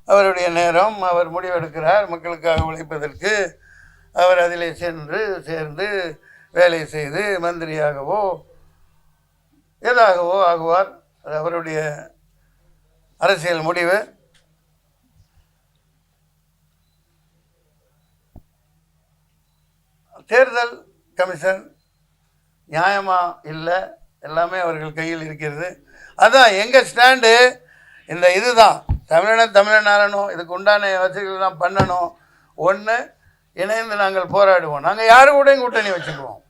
அவருடைய நேரம், அவர் முடிவெடுக்கிறார் மக்களுக்காக உழைப்பதற்கு. அவர் அதிலே சேர்ந்து வேலை செய்து மந்திரியாகவோ ஏதாகவோ ஆகுவார். அது அவருடைய அரசியல் முடிவு. தேர்தல் கமிஷன் நியாயமா இல்லை, எல்லாமே அவர்கள் கையில் இருக்கிறது. அதான் எங்கள் ஸ்டாண்டு. இந்த இதுதான் தமிழனாரணும், இதுக்கு உண்டான வசதிகள் தான் பண்ணணும். ஒன்று, இணைந்து நாங்கள் போராடுவோம். நாங்கள் யாரு கூட கூட்டணி வச்சுக்குவோம்.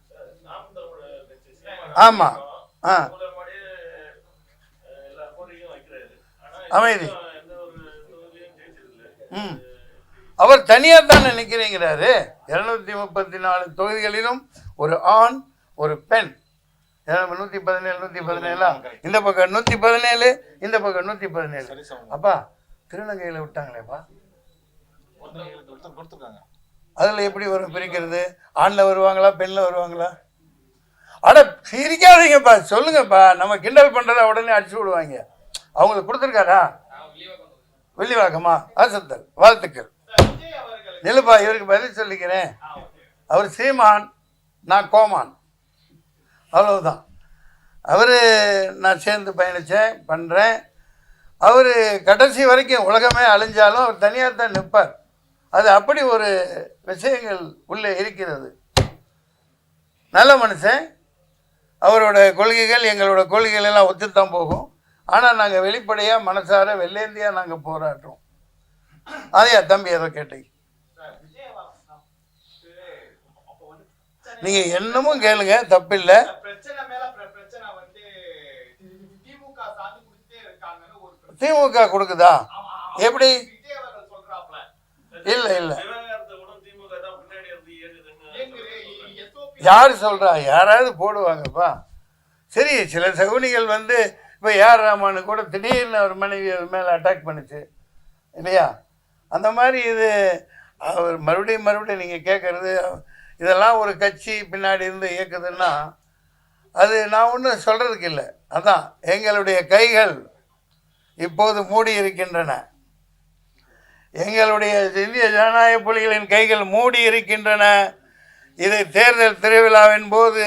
ஆமாம். அமைதி. அவர் தனியாக தானே நிற்கிறீங்கிறாரு. 234 தொகுதிகளிலும் ஒரு ஆண் ஒரு பெண். 117 இந்த பக்கம் 117, இந்த பக்கம் 117. அப்பா திருநங்கையில் விட்டாங்களேப்பா, அதில் எப்படி வரும் பிரிக்கிறது? ஆணில் வருவாங்களா பெண்ணில் வருவாங்களா? அட சிரிக்காதீங்கப்பா, சொல்லுங்கப்பா. நம்ம கிண்டல் பண்ணுறத உடனே அடிச்சு விடுவாங்க. அவங்களுக்கு கொடுத்துருக்காரா? வெள்ளிவாக்கமா? அசத்தல். வாழ்த்துக்கள். நிலுப்பா, இவருக்கு பதில் சொல்லிக்கிறேன். அவர் சீமான், நான் கோமான், அவ்வளவுதான். அவர் நான் சேர்ந்து பயணித்தேன், பண்ணுறேன். அவர் கடைசி வரைக்கும் உலகமே அழிஞ்சாலும் அவர் தனியாக தான் நிற்பார். அது அப்படி ஒரு விஷயங்கள் உள்ளே இருக்கிறது. நல்ல மனுஷன். அவரோட கொள்கைகள் எங்களோட கொள்கைகள் எல்லாம் ஒத்துத்தான் போகும். ஆனால் நாங்கள் வெளிப்படையாக மனசார வெள்ளேந்தியாக நாங்கள் போராடுறோம். அதையா தம்பி ஏதோ கேட்டீங்க? நீங்கள் என்னமும் கேளுங்க, தப்பில்லை. திமுக கொடுக்குதா? எப்படி? இல்லை இல்லை, யார் சொல்கிறா? யாராவது போடுவாங்கப்பா. சரி, சில சகுனிகள் வந்து இப்போ ஏஆர் ரஹ்மானு கூட திடீர்னு அவர் மனைவி மேலே அட்டாக் பண்ணுச்சு இல்லையா? அந்த மாதிரி இது அவர் மறுபடியும் நீங்கள் கேட்குறது, இதெல்லாம் ஒரு கட்சி பின்னாடி இருந்து இயக்குதுன்னா அது நான் ஒன்றும் சொல்கிறதுக்கு இல்லை. அதான் எங்களுடைய கைகள் இப்போது மூடி இருக்கின்றன. எங்களுடைய இந்திய ஜனநாயக புலிகளின் கைகள் மூடி இருக்கின்றன. இதை தேர்தல் திருவிழாவின் போது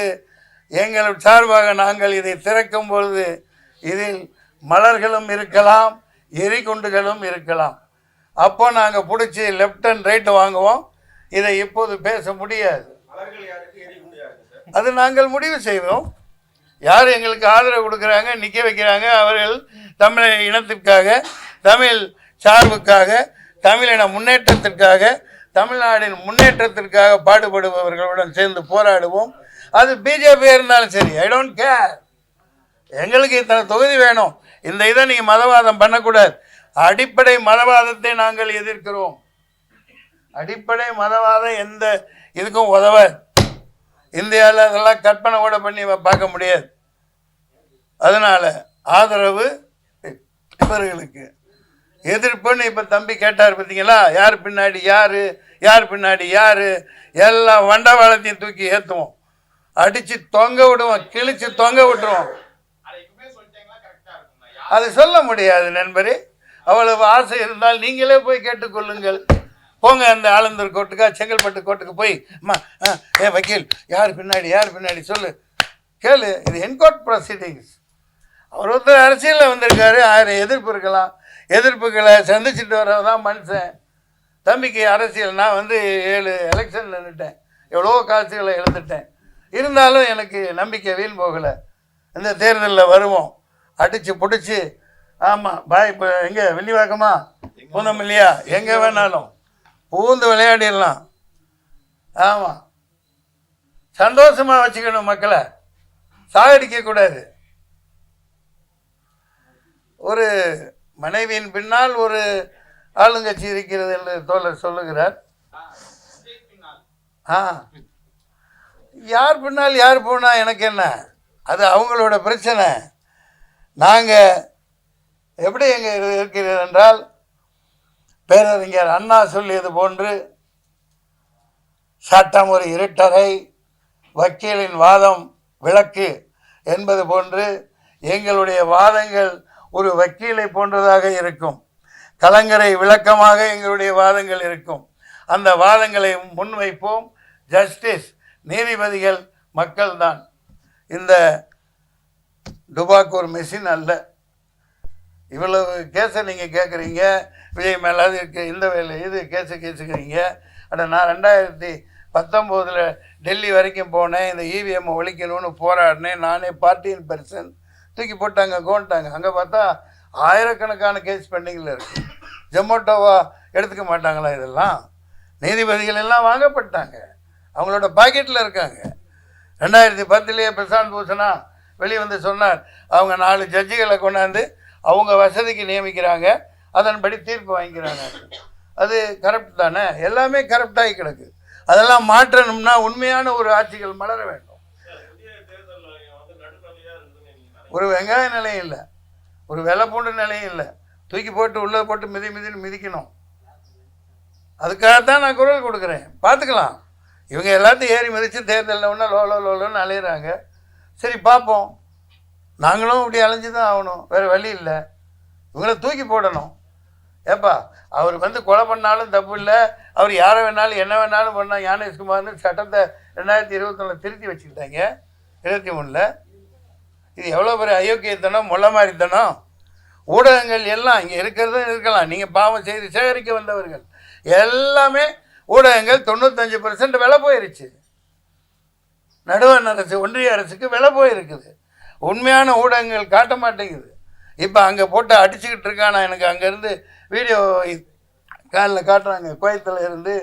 எங்கள் சார்பாக நாங்கள் இதை திறக்கும் பொழுது இதில் மலர்களும் இருக்கலாம், எரிகுண்டுகளும் இருக்கலாம். அப்போ நாங்கள் பிடிச்சி லெஃப்ட் அண்ட் ரைட்டு வாங்குவோம். இதை இப்போது பேச முடியாது. அது நாங்கள் முடிவு செய்வோம். யார் எங்களுக்கு ஆதரவு கொடுக்குறாங்க, நிற்க வைக்கிறாங்க, அவர்கள் தமிழ் இனத்திற்காக, தமிழ் சார்புக்காக, தமிழின முன்னேற்றத்திற்காக, தமிழ்நாட்டின் முன்னேற்றத்திற்காக பாடுபடுபவர்களுடன் சேர்ந்து போராடுவோம். அது பிஜேபியாக இருந்தாலும் சரி, ஐ டோன்ட் கேர். எங்களுக்கு இத்தனை தொகுதி வேணும். இந்த இதை நீங்கள் மதவாதம் பண்ணக்கூடாது. அடிப்படை மதவாதத்தை நாங்கள் எதிர்க்கிறோம். அடிப்படை மதவாதம் எந்த இதுக்கும் உதவாது. இந்தியாவில் அதெல்லாம் கற்பனை கூட பண்ணி பார்க்க முடியாது. அதனால் ஆதரவு இவர்களுக்கு, எதிர்ப்புன்னு இப்போ தம்பி கேட்டார் பார்த்தீங்களா? யார் பின்னாடி யார், யார் பின்னாடி யார், எல்லா வண்டவாளத்தையும் தூக்கி ஏற்றுவோம், அடித்து தொங்க விடுவோம், கிழிச்சு தொங்க விட்டுருவோம். அது சொல்ல முடியாது நண்பரே. அவ்வளவு ஆசை இருந்தால் நீங்களே போய் கேட்டுக்கொள்ளுங்கள். போங்க அந்த ஆலந்தூர் கோர்ட்டுக்கா செங்கல்பட்டு கோர்ட்டுக்கு போய், அம்மா வக்கீல் யார் பின்னாடி யார் பின்னாடி சொல்லு, கேளு. இது என்கோர்ட் ப்ரொசீடிங்ஸ். அவர் ஒருத்தர் அரசியலில் வந்திருக்காரு. 1000 எதிர்ப்பு இருக்கலாம். எதிர்ப்புகளை சந்திச்சுட்டு வரதான் மனுஷன். தம்பிக்கு அரசியல், நான் வந்து 7 எலெக்ஷன் நின்றுட்டேன், எவ்வளோ காட்சிகளை இழந்துட்டேன். இருந்தாலும் எனக்கு நம்பிக்கை வீண் போகலை. இந்த தேர்தலில் வருவோம், அடித்து பிடிச்சி. ஆமாம் பாய், இப்போ எங்கே வெள்ளிவாக்கமா பூந்தம் இல்லையா, எங்கே வேணாலும் பூந்து விளையாடிடலாம். ஆமாம், சந்தோஷமாக வச்சுக்கணும் மக்களை, சாகடிக்கக்கூடாது. ஒரு மனைவியின் பின்னால் ஒரு ஆளுங்கட்சி இருக்கிறது என்று தோழர் சொல்லுகிறார். யார் பின்னால் யார் போனால் எனக்கு என்ன, அது அவங்களோட பிரச்சனை. நாங்கள் எப்படி எங்கே இருக்கிறது என்றால், பேரறிஞர் அண்ணா சொல்லியது போன்று சட்டம் ஒரு இருட்டறை, வக்கீலின் வாதம் விளக்கு என்பது போன்று எங்களுடைய வாதங்கள் ஒரு வக்கீலை போன்றதாக இருக்கும். கலங்கரை விளக்கமாக எங்களுடைய வாதங்கள் இருக்கும். அந்த வாதங்களை முன்வைப்போம். ஜஸ்டிஸ், நீதிபதிகள் மக்கள்தான். இந்த டுபாக்கூர் மெஷின் அல்ல. இவ்வளவு கேஸை நீங்கள் கேட்குறீங்க, விஜய் மேலாவது இருக்கு, இந்த வேலை இது கேஸுக்கிறீங்க. ஆனால் நான் 2019 டெல்லி வரைக்கும் போனேன், இந்த இவிஎம்மை ஒழிக்கணும்னு போராடினேன். நானே பார்ட்டியின் பர்சன். தூக்கி போட்டாங்க, கோண்டாங்க. அங்கே பார்த்தா ஆயிரக்கணக்கான கேஸ் பெண்டிங்கில் இருக்குது. ஜொமேட்டோவா எடுத்துக்க மாட்டாங்களா? இதெல்லாம் நீதிபதிகள் எல்லாம் வாங்கப்பட்டாங்க, அவங்களோட பாக்கெட்டில் இருக்காங்க. 2010 பிரசாந்த் பூஷனா வெளியே வந்து சொன்னார், அவங்க 4 ஜட்ஜிகளை கொண்டாந்து அவங்க வசதிக்கு நியமிக்கிறாங்க, அதன்படி தீர்ப்பு வாங்கிக்கிறாங்க. அது கரப்ட் தானே? எல்லாமே கரப்டாகி கிடக்கு. அதெல்லாம் மாற்றணும்னா உண்மையான ஒரு ஆட்சிகள் மலர வேண்டும். ஒரு வெங்காய நிலையம் இல்லை, ஒரு வெள்ளை பூண்டு நிலையம் இல்லை. தூக்கி போட்டு உள்ளே போட்டு மிதின்னு மிதிக்கணும். அதுக்காகத்தான் நான் குரல் கொடுக்குறேன். பார்த்துக்கலாம். இவங்க எல்லாத்தையும் ஏறி மிதித்து தேர்தலில் ஒன்றா லோலோன்னு அலையிறாங்க. சரி பார்ப்போம். நாங்களும் இப்படி அலைஞ்சு தான் ஆகணும், வேறு வழி இல்லை. இவங்கள தூக்கி போடணும். ஏப்பா, அவர் வந்து கொலை பண்ணாலும் தப்பு இல்லை, அவர் யாரை வேணாலும் என்ன வேணாலும் பண்ணால். ஞானேஷ்குமார்னு சட்டத்தை 2021 திருத்தி வச்சுக்கிட்டாங்க 23. இது எவ்வளோ பெரிய அயோக்கியத்தனம், முள்ள மாதிரித்தனம். ஊடகங்கள் எல்லாம் இங்கே இருக்கிறதும் இருக்கலாம். நீங்கள் பாவம் செய்து சேகரிக்க வந்தவர்கள் எல்லாமே ஊடகங்கள் 95% விலை போயிருச்சு. நடுவண் அரசு, ஒன்றிய அரசுக்கு விலை போயிருக்குது. உண்மையான ஊடகங்கள் காட்ட மாட்டேங்குது. இப்போ அங்கே போட்டு அடிச்சுக்கிட்டு இருக்கானா. எனக்கு அங்கேருந்து வீடியோ காலில் காட்டுறாங்க, குவைத்தில் இருந்து,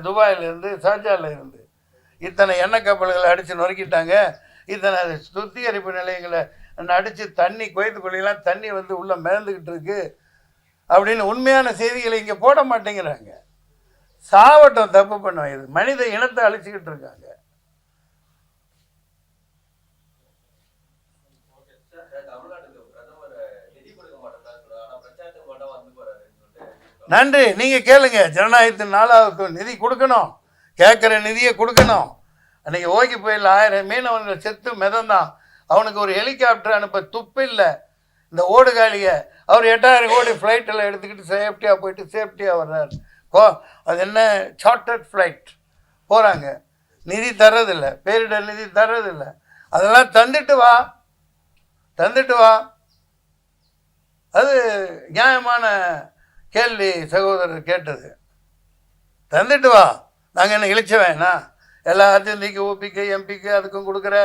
துபாயில் இருந்து, ஷார்ஜாவில் இருந்து. இத்தனை எண்ணெய் கப்பல்களை அடித்து நொறுக்கிட்டாங்க, இத்தனை சுத்திகரிப்பு நிலையங்களை அடித்து தண்ணி கொய்துக்குள்ளெல்லாம் தண்ணி வந்து உள்ளே மிதந்துக்கிட்டு இருக்கு அப்படின்னு உண்மையான செய்திகளை இங்கே போட மாட்டேங்கிறாங்க. சாவட்டம், தப்பு பண்ண இது மனித இனத்தை அழிச்சுக்கிட்டு இருக்காங்க. நன்றி, நீங்கள் கேளுங்க. ஜனநாயகத்தின் 4வது நிதி கொடுக்கணும், கேட்குற நிதியை கொடுக்கணும். அன்றைக்கி ஓகி புயல் 1000 மீனவர்கள் செத்து மிதந்தான். அவனுக்கு ஒரு ஹெலிகாப்டர் அனுப்ப துப்பு இல்லை. இந்த ஓடுகாலியை அவர் 8000 கோடி ஃப்ளைட்டில் எடுத்துக்கிட்டு சேஃப்டியாக போயிட்டு சேஃப்டியாக வர்றார். அது என்ன சார்ட்டர்ட் ஃப்ளைட் போகிறாங்க. நிதி தர்றதில்லை, பேரிடர் நிதி தர்றதில்லை. அதெல்லாம் தந்துட்டு வா. அது நியாயமான கேள்வி சகோதரர் கேட்டது. தந்துட்டு வா. நாங்கள் என்ன இழிச்ச வேணா? எல்லாத்தையும் நீக்கி ஓபிக்கு எம்பிக்கு அதுக்கும் கொடுக்குற,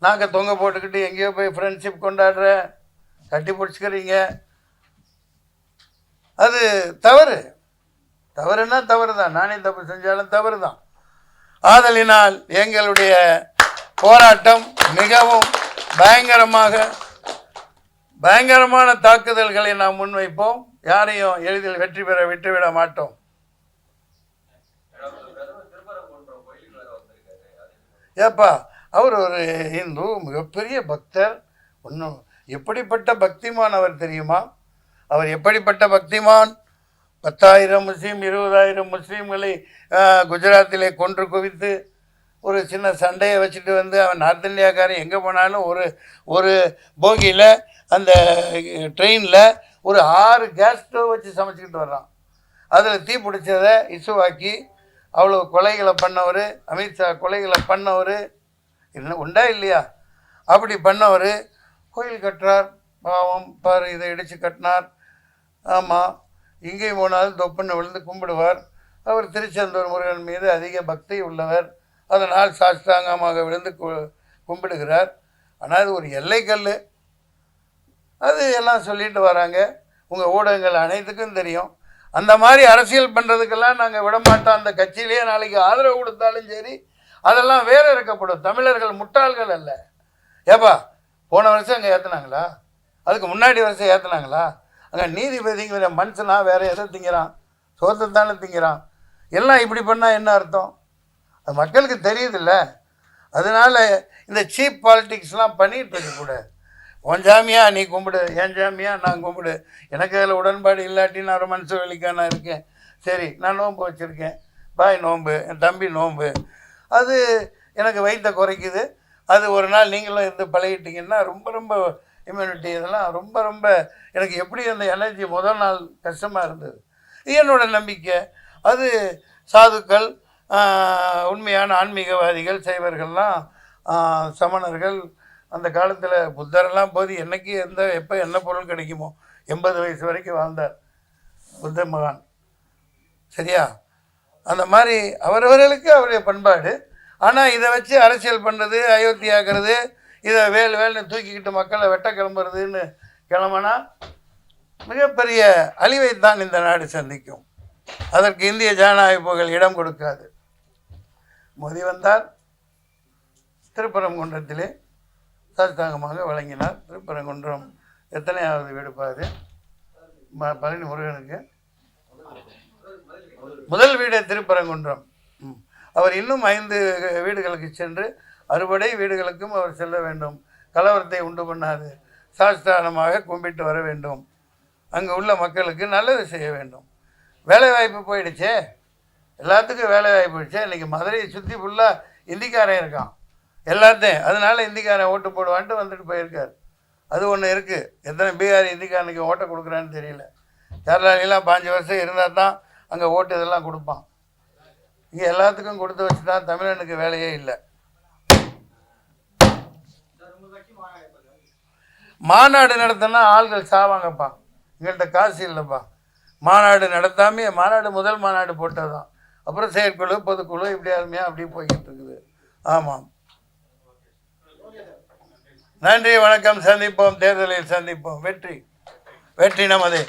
நாங்கள் தொங்க போட்டுக்கிட்டு எங்கேயோ போய் ஃப்ரெண்ட்ஷிப் கொண்டாடுற, கட்டி பிடிச்சிக்கிறீங்க. அது தவறுன்னா தவறு தான். நானே தப்பு செஞ்சாலும் தவறு தான். ஆதலினால் எங்களுடைய போராட்டம் மிகவும் பயங்கரமான தாக்குதல்களை நாம் முன்வைப்போம். யாரையும் எளிதில் வெற்றி பெற விட்டுவிட மாட்டோம். ஏப்பா, அவர் ஒரு இந்து, மிகப்பெரிய பக்தர். ஒன்றும் எப்படிப்பட்ட பக்திமான் அவர் தெரியுமா? அவர் எப்படிப்பட்ட பக்திமான்? 10,000 முஸ்லீம் 20,000 முஸ்லீம்களை குஜராத்திலே கொன்று குவித்து ஒரு சின்ன சண்டையை வச்சுட்டு வந்து அவன் நார்த் இந்தியாக்காரன் எங்கே போனாலும் ஒரு போகியில் அந்த ட்ரெயினில் ஒரு 6 கேஸ் ஸ்டவ் வச்சு சமைச்சிக்கிட்டு வர்றான். அதில் தீ பிடிச்சதை இசுவாக்கி அவ்வளோ கொலைகளை பண்ணவர், அமித்ஷா கொலைகளை பண்ணவர் என்ன உண்டா இல்லையா? அப்படி பண்ணவர் கோயில் கட்டுறார். பாவம் பாரு, இதை இடித்து கட்டினார். ஆமாம், இங்கேயும் போனாலும் தொப்புன்னு விழுந்து கும்பிடுவார். அவர் திருச்செந்தூர் முருகன் மீது அதிக பக்தி உள்ளவர். அதனால் சாஷ்டாங்கமாக விழுந்து கும்பிடுகிறார். ஆனால் அது ஒரு எல்லைக்கல். அது எல்லாம் சொல்லிட்டு வராங்க. உங்கள் ஊடகங்கள் அனைத்துக்கும் தெரியும். அந்த மாதிரி அரசியல் பண்ணுறதுக்கெல்லாம் நாங்கள் விடமாட்டோம். அந்த கட்சியிலேயே நாளைக்கு ஆதரவு கொடுத்தாலும் சரி, அதெல்லாம் வேறு இருக்கப்படும். தமிழர்கள் முட்டாள்கள் அல்ல. ஏப்பா, போன வருஷம் அங்கே ஏற்றுனாங்களா? அதுக்கு முன்னாடி வருஷம் ஏற்றுனாங்களா? அங்கே நீதிபதிங்கிற மனுஷனா வேறு எதை திங்கிறான்? சோத்தை தானே திங்கிறான். எல்லாம் இப்படி பண்ணால் என்ன அர்த்தம்? அது மக்களுக்கு தெரியுதில்ல. அதனால் இந்த சீப் பாலிட்டிக்ஸ்லாம் பண்ணிகிட்டு இருக்கக்கூடாது. உன் ஜாமியா நீ கும்பிடு, என் ஜாமியா நான் கும்பிடு. எனக்கு அதில் உடன்பாடு இல்லாட்டி நான் ஒரு மனுஷ வெளிக்கான இருக்கேன். சரி, நான் நோன்பு வச்சுருக்கேன், பாய் நோன்பு, என் தம்பி நோன்பு. அது எனக்கு வயிற்றை குறைக்குது. அது ஒரு நாள் நீங்களும் இருந்து பழகிட்டிங்கன்னா ரொம்ப இம்யூனிட்டி இதெல்லாம் ரொம்ப எனக்கு எப்படி அந்த எனர்ஜி முதல் நாள் கஷ்டமாக இருந்தது. இது என்னோடய நம்பிக்கை. அது சாதுக்கள், உண்மையான ஆன்மீகவாதிகள், சைவர்கள்லாம், சமணர்கள் அந்த காலத்தில் புத்தரெல்லாம் போது என்னைக்கு எப்போ என்ன பொருள் கிடைக்குமோ 80 வயசு வரைக்கும் வாழ்ந்தார் புத்த மகான். சரியா? அந்த மாதிரி அவரவர்களுக்கு அவருடைய பண்பாடு. ஆனால் இதை வச்சு அரசியல் பண்ணுறது, அயோத்தியாகிறது, இதை வேல்னு தூக்கிக்கிட்டு மக்களை வெட்ட கிளம்புறதுன்னு கிளம்புனா மிகப்பெரிய அழிவைத்தான் இந்த நாடு சந்திக்கும். அதற்கு இந்திய ஜனநாயக புகழ் இடம் கொடுக்காது. மோடி வந்தார், திருப்பரங்குன்றத்திலே சாஷ்டாங்கமாக வழங்கினார். திருப்பரங்குன்றம் எத்தனையாவது வீடுப்பாது? பழனி முருகனுக்கு முதல் வீடு திருப்பரங்குன்றம். அவர் இன்னும் 5 வீடுகளுக்கு சென்று 60 வீடுகளுக்கும் அவர் செல்ல வேண்டும். கலவரத்தை உண்டு பண்ணாது, சாஷ்டாங்கமாக கும்பிட்டு வர வேண்டும். அங்கே உள்ள மக்களுக்கு நல்லது செய்ய வேண்டும். வேலைவாய்ப்பு போயிடுச்சே, எல்லாத்துக்கும் வேலைவாய்ப்பு போயிடுச்சே. இன்றைக்கி மதுரையை சுற்றி ஃபுல்லாக இந்திக்காரன் இருக்கான் எல்லாத்தையும். அதனால இந்திக்காரன் ஓட்டு போடுவான்ட்டு வந்துட்டு போயிருக்கார். அது ஒன்று இருக்குது. எத்தனை பீகார் இந்திக்காரனுக்கு ஓட்டை கொடுக்குறான்னு தெரியல. கேரளாலாம் 5 வருஷம் இருந்தால் தான் அங்கே ஓட்டு இதெல்லாம் கொடுப்பான். இங்கே எல்லாத்துக்கும் கொடுத்து வச்சுட்டா தமிழனுக்கு வேலையே இல்லை. மாநாடு நடத்தினா ஆள்கள் சாவாங்கப்பா. எங்கள்கிட்ட காசு இல்லைப்பா. மாநாடு நடத்தாமே, மாநாடு முதல் மாநாடு போட்டது தான். அப்புறம் செயற்குழு, பொதுக்குழு, இப்படி அருமையாக அப்படியே போய்கிட்டு இருக்குது. ஆமாம். நன்றி, வணக்கம். சந்திப்போம், தேர்தலில் சந்திப்போம். வெற்றி நமதே.